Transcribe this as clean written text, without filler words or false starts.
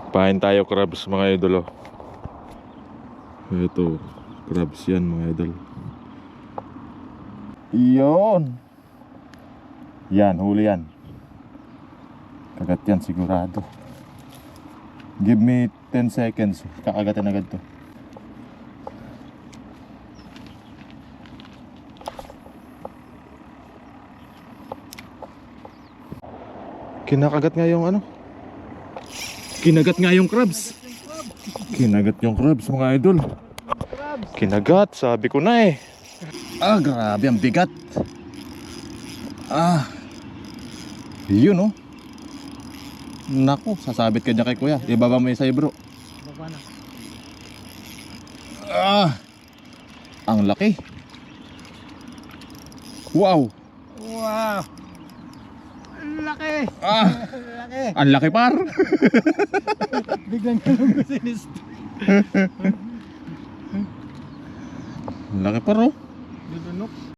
Pahin tayo crabs mga idol. Ito, crabs yan mga idol. Iyon. Yan, huli yan. Kagat yan sigurado. Give me 10 seconds. Kakagatin agad to. Kinakagat nga yung ano. Kinagat nga yung crabs. Kinagat yung crabs mga idol. Kinagat, sabi ko na eh. Grabe ang bigat. Yun oh. Naku, sasabit ka dyan kay kuya. Ibaba mo yung sa'yo bro. Baba na. Ang laki. Wow. Wow! Ang laki! Laki! Ang laki par. Biglang kalong sinis. Ang laki par oh. Dudunok.